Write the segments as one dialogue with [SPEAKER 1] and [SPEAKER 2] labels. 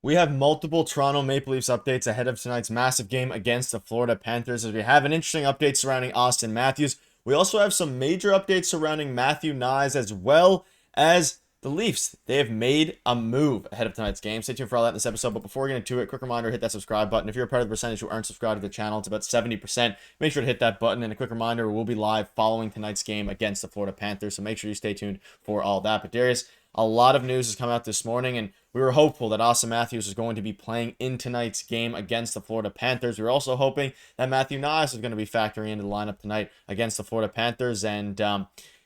[SPEAKER 1] We have multiple Toronto Maple Leafs updates ahead of tonight's massive game against the Florida Panthers, as we have an interesting update surrounding Austin Matthews. We also have some major updates surrounding Matthew Knies, as well as the Leafs. They have made a move ahead of tonight's game. Stay tuned for all that in this episode. But before we get into it, quick reminder, hit that subscribe button. If you're a part of the percentage who aren't subscribed to the channel, it's about 70%. Make sure to hit that button. And a quick reminder, we'll be live following tonight's game against the Florida Panthers. So make sure you stay tuned for all that. But Darius, a lot of news has come out this morning, and we were hopeful that Austin Matthews was going to be playing in tonight's game against the Florida Panthers. We were also hoping that Matthew Knies was going to be factoring into the lineup tonight against the Florida Panthers. And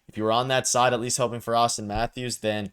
[SPEAKER 1] if you were on that side, at least hoping for Austin Matthews, then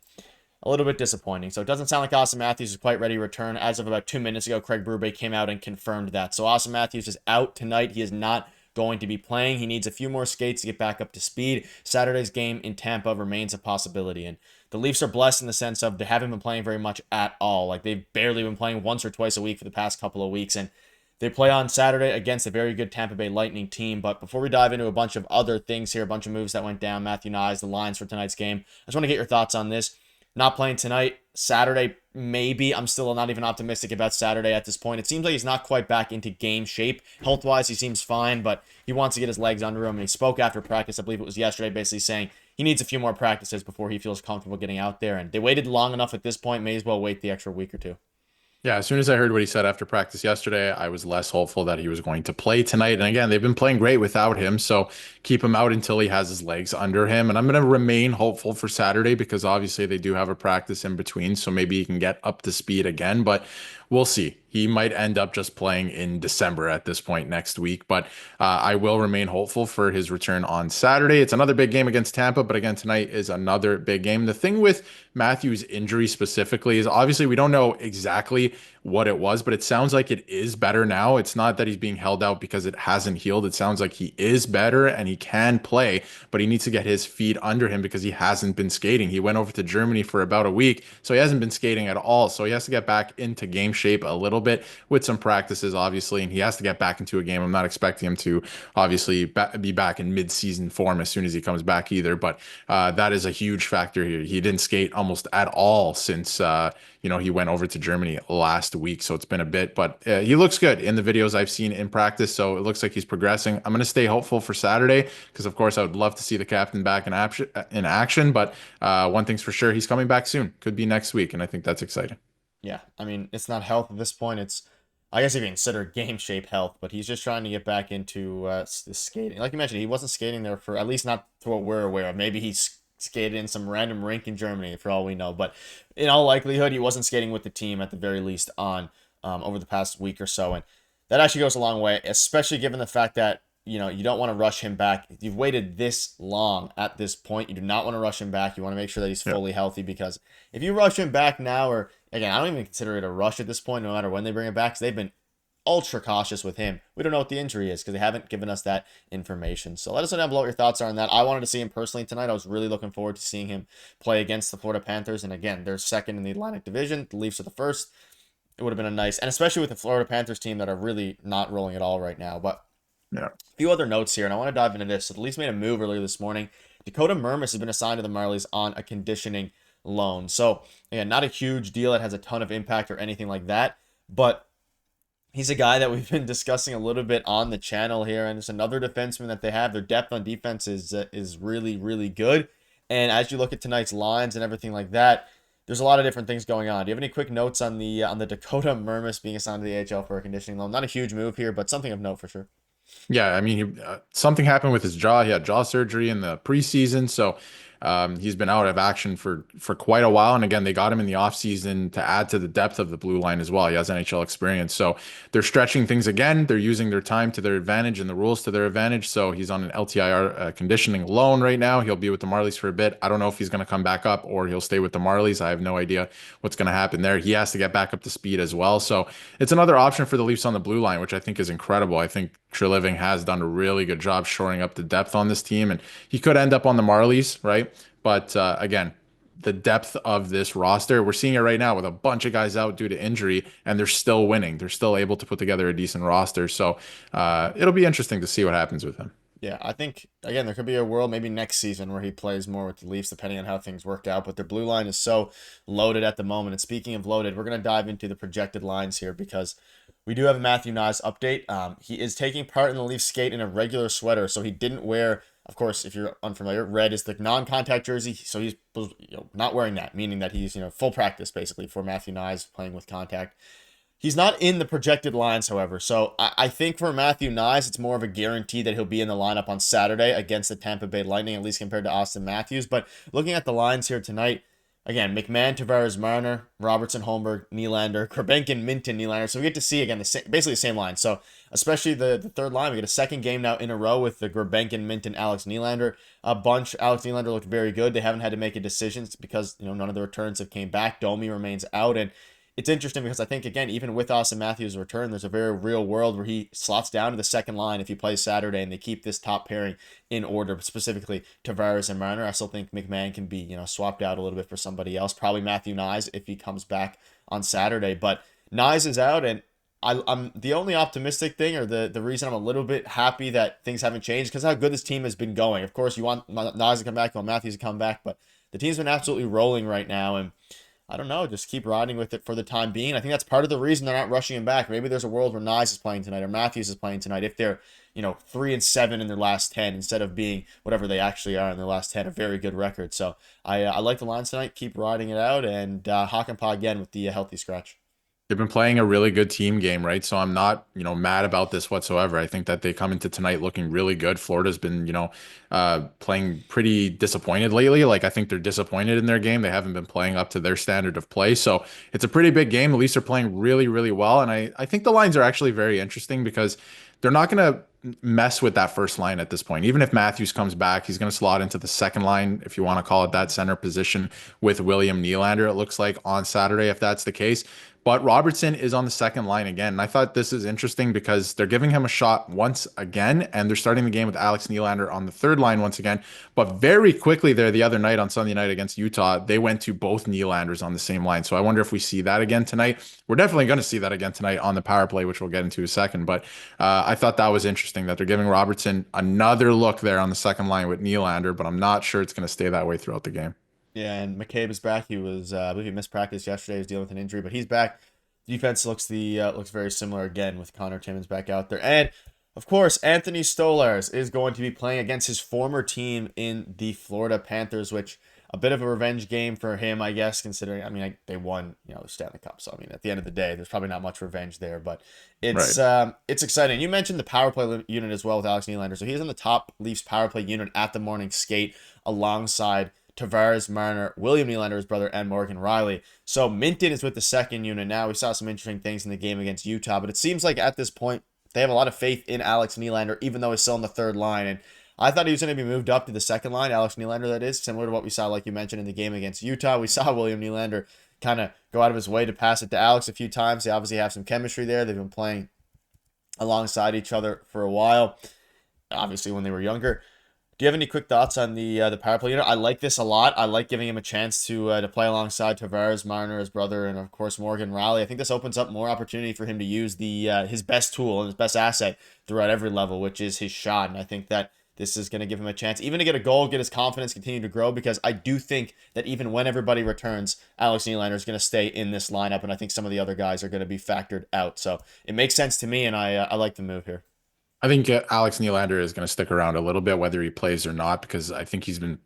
[SPEAKER 1] a little bit disappointing. So it doesn't sound like Austin Matthews is quite ready to return. As of about 2 minutes ago, Craig Berube came out and confirmed that. So Austin Matthews is out tonight. He is not going to be playing. He needs a few more skates to get back up to speed. Saturday's game in Tampa remains a possibility. And the Leafs are blessed in the sense of they haven't been playing very much at all. Like, they've barely been playing once or twice a week for the past couple of weeks. And they play on Saturday against a very good Tampa Bay Lightning team. But before we dive into a bunch of other things here, a bunch of moves that went down, Matthew Knies, the lines for tonight's game, I just want to get your thoughts on this. Not playing tonight. Saturday, maybe. I'm still not even optimistic about Saturday at this point. It seems like he's not quite back into game shape. Health-wise, he seems fine, but he wants to get his legs under him. And he spoke after practice, I believe it was yesterday, basically saying he needs a few more practices before he feels comfortable getting out there. And they waited long enough at this point. May as well wait the extra week or two.
[SPEAKER 2] Yeah, as soon as I heard what he said after practice yesterday, I was less hopeful that he was going to play tonight. And again, they've been playing great without him, so keep him out until he has his legs under him. And I'm going to remain hopeful for Saturday because obviously they do have a practice in between, so maybe he can get up to speed again, but we'll see. He might end up just playing in December at this point next week, but I will remain hopeful for his return on Saturday. It's another big game against Tampa, but again, tonight is another big game. The thing with Matthew's injury specifically is obviously we don't know exactly what it was, but it sounds like it is better now. It's not that he's being held out because it hasn't healed. It sounds like he is better and he can play, but he needs to get his feet under him because he hasn't been skating. He went over to Germany for about a week, so he hasn't been skating at all. So he has to get back into game shape a little bit with some practices, obviously, and he has to get back into a game. I'm not expecting him to obviously be back in mid-season form as soon as he comes back either, but that is a huge factor here. He didn't skate almost at all since he went over to Germany last week, so it's been a bit, but he looks good in the videos I've seen in practice, so it looks like he's progressing. I'm going to stay hopeful for Saturday because, of course, I would love to see the captain back in action, but one thing's for sure, he's coming back soon. Could be next week, and I think that's exciting.
[SPEAKER 1] Yeah, I mean, it's not health at this point. It's, I guess, if you consider game shape health, but he's just trying to get back into the skating. Like you mentioned, he wasn't skating there for, at least not to what we're aware of. Maybe he's skated in some random rink in Germany, for all we know. But in all likelihood, he wasn't skating with the team at the very least on over the past week or so. And that actually goes a long way, especially given the fact that, you don't want to rush him back. You've waited this long at this point. You do not want to rush him back. You want to make sure that he's
[SPEAKER 2] Yeah.
[SPEAKER 1] fully healthy, because if you rush him back now, or again, I don't even consider it a rush at this point, no matter when they bring him back, because they've been ultra cautious with him. We don't know what the injury is because they haven't given us that information. So let us know down below what your thoughts are on that. I wanted to see him personally tonight. I was really looking forward to seeing him play against the Florida Panthers. And again, they're second in the Atlantic Division. The Leafs are the first. It would have been a nice, and especially with the Florida Panthers team that are really not rolling at all right now. But
[SPEAKER 2] Yeah.
[SPEAKER 1] a few other notes here, and I want to dive into this. So the Leafs made a move earlier this morning. Dakota Mermis has been assigned to the Marlies on a conditioning loan. So, again, not a huge deal. It has a ton of impact or anything like that. But he's a guy that we've been discussing a little bit on the channel here. And it's another defenseman that they have. Their depth on defense is really, really good. And as you look at tonight's lines and everything like that, there's a lot of different things going on. Do you have any quick notes on the Dakota Mermis being assigned to the AHL for a conditioning loan? Not a huge move here, but something of note for sure.
[SPEAKER 2] Yeah, I mean, something happened with his jaw. He had jaw surgery in the preseason, so he's been out of action for quite a while. And again, they got him in the offseason to add to the depth of the blue line as well. He has NHL experience, so they're stretching things again. They're using their time to their advantage and the rules to their advantage. So he's on an LTIR conditioning loan right now. He'll be with the Marlies for a bit. I don't know if he's going to come back up or he'll stay with the Marlies. I have no idea what's going to happen there. He has to get back up to speed as well. So it's another option for the Leafs on the blue line, which I think is incredible. I think Treliving has done a really good job shoring up the depth on this team, and he could end up on the Marlies, right? But again, the depth of this roster, we're seeing it right now with a bunch of guys out due to injury, and they're still winning. They're still able to put together a decent roster. So it'll be interesting to see what happens with him.
[SPEAKER 1] Yeah, I think again there could be a world maybe next season where he plays more with the Leafs, depending on how things work out. But their blue line is so loaded at the moment. And speaking of loaded, we're gonna dive into the projected lines here because we do have a Matthew Nyes update. He is taking part in the Leafs skate in a regular sweater, so he didn't wear. Of course, if you're unfamiliar, red is the non-contact jersey, so he's not wearing that, meaning that he's full practice basically for Matthew Nyes playing with contact. He's not in the projected lines, however. So I think for Matthew Nyes, it's more of a guarantee that he'll be in the lineup on Saturday against the Tampa Bay Lightning, at least compared to Austin Matthews. But looking at the lines here tonight, again, McMahon, Tavares, Marner, Robertson, Holmberg, Nylander, Krabenkin, Minton, Nylander. So we get to see, again, basically the same line. So especially the third line, we get a second game now in a row with the Krabenkin, Minton, Alex Nylander a bunch. Alex Nylander looked very good. They haven't had to make a decision because, none of the returns have came back. Domi remains out, and it's interesting because I think, again, even with Austin Matthews' return, there's a very real world where he slots down to the second line if he plays Saturday and they keep this top pairing in order, specifically Tavares and Marner. I still think McMahon can be, swapped out a little bit for somebody else, probably Matthew Nyes if he comes back on Saturday. But Nyes is out, and I'm the only optimistic thing, or the reason I'm a little bit happy that things haven't changed, because how good this team has been going. Of course, you want Nyes to come back, you want Matthews to come back, but the team's been absolutely rolling right now, and I don't know, just keep riding with it for the time being. I think that's part of the reason they're not rushing him back. Maybe there's a world where Nyes is playing tonight or Matthews is playing tonight if they're, 3-7 in their last 10 instead of being whatever they actually are in their last 10, a very good record. So I like the lines tonight. Keep riding it out, and Hakanpää again with the healthy scratch.
[SPEAKER 2] They've been playing a really good team game, right? So I'm not, mad about this whatsoever. I think that they come into tonight looking really good. Florida's been, playing pretty disappointed lately. Like, I think they're disappointed in their game. They haven't been playing up to their standard of play. So it's a pretty big game. The Leafs are playing really, really well. And I think the lines are actually very interesting because they're not going to mess with that first line at this point. Even if Matthews comes back, he's going to slot into the second line, if you want to call it that, center position with William Nylander, it looks like, on Saturday, if that's the case. But Robertson is on the second line again. And I thought this is interesting because they're giving him a shot once again, and they're starting the game with Alex Nylander on the third line once again. But very quickly there, the other night on Sunday night against Utah, they went to both Nylanders on the same line. So I wonder if we see that again tonight. We're definitely going to see that again tonight on the power play, which we'll get into in a second. But I thought that was interesting that they're giving Robertson another look there on the second line with Nylander, but I'm not sure it's going to stay that way throughout the game.
[SPEAKER 1] Yeah, and McCabe is back. He was, I believe he missed practice yesterday. He was dealing with an injury, but he's back. Defense looks very similar again with Connor Timmins back out there. And, of course, Anthony Stolarz is going to be playing against his former team in the Florida Panthers, which a bit of a revenge game for him, I guess, considering, they won, the Stanley Cup. So, at the end of the day, there's probably not much revenge there, but it's exciting. You mentioned the power play unit as well with Alex Nylander. So he's in the top Leafs power play unit at the morning skate alongside Tavares, Marner, William Nylander's brother, and Morgan Riley. So Minton is with the second unit now. We saw some interesting things in the game against Utah, but it seems like at this point they have a lot of faith in Alex Nylander, even though he's still in the third line. And I thought he was going to be moved up to the second line, Alex Nylander, that is, similar to what we saw, like you mentioned, in the game against Utah. We saw William Nylander kind of go out of his way to pass it to Alex a few times. They obviously have some chemistry there. They've been playing alongside each other for a while, obviously when they were younger. Do you have any quick thoughts on the power play unit? I like this a lot. I like giving him a chance to play alongside Tavares, Marner, his brother, and of course Morgan Riley. I think this opens up more opportunity for him to use the his best tool and his best asset throughout every level, which is his shot. And I think that this is going to give him a chance, even to get a goal, get his confidence continue to grow. Because I do think that even when everybody returns, Alex Nylander is going to stay in this lineup, and I think some of the other guys are going to be factored out. So it makes sense to me, and I like the move here.
[SPEAKER 2] I think Alex Nylander is going to stick around a little bit, whether he plays or not, because I think he's been,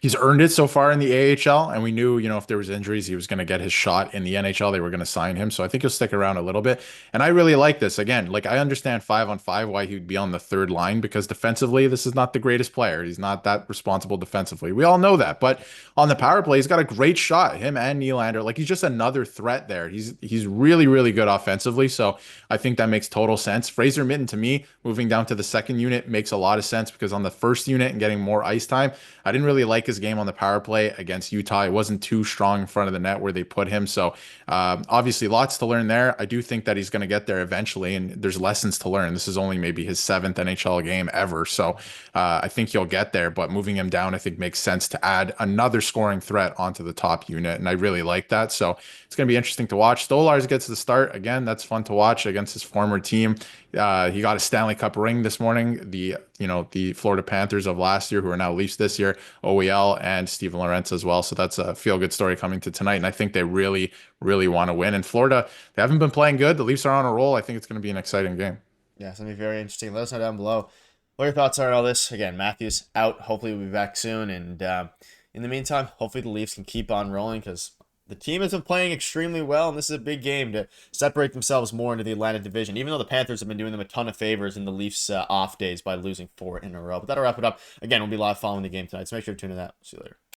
[SPEAKER 2] he's earned it so far in the AHL. And we knew, if there was injuries, he was going to get his shot in the NHL. They were going to sign him. So I think he'll stick around a little bit. And I really like this. Again, like, I understand 5-on-5 why he would be on the third line, because defensively, this is not the greatest player. He's not that responsible defensively. We all know that. But on the power play, he's got a great shot. Him and Nylander, like, he's just another threat there. He's really, really good offensively. So I think that makes total sense. Fraser Minton, to me, moving down to the second unit makes a lot of sense, because on the first unit and getting more ice time, I didn't really like his game on the power play against Utah. He wasn't too strong in front of the net where they put him. So obviously lots to learn there. I do think that he's going to get there eventually, and there's lessons to learn. This is only maybe his seventh NHL game ever. So I think he'll get there, but moving him down, I think, makes sense to add another scoring threat onto the top unit. And I really like that. So it's going to be interesting to watch. Stolarz gets the start again. That's fun to watch against his former team. He got a Stanley Stanley Cup ring this morning. The Florida Panthers of last year, who are now Leafs this year, OEL and Steven Lorentz as well. So that's a feel good story coming to tonight. And I think they really, really want to win. And Florida, they haven't been playing good. The Leafs are on a roll. I think it's going to be an exciting game.
[SPEAKER 1] Yeah, it's going to be very interesting. Let us know down below what your thoughts are on all this. Again, Matthews out. Hopefully, we'll be back soon. And in the meantime, hopefully the Leafs can keep on rolling because the team has been playing extremely well, and this is a big game to separate themselves more into the Atlantic Division, even though the Panthers have been doing them a ton of favors in the Leafs' off days by losing 4 in a row. But that'll wrap it up. Again, we'll be live following the game tonight, so make sure to tune in that. See you later.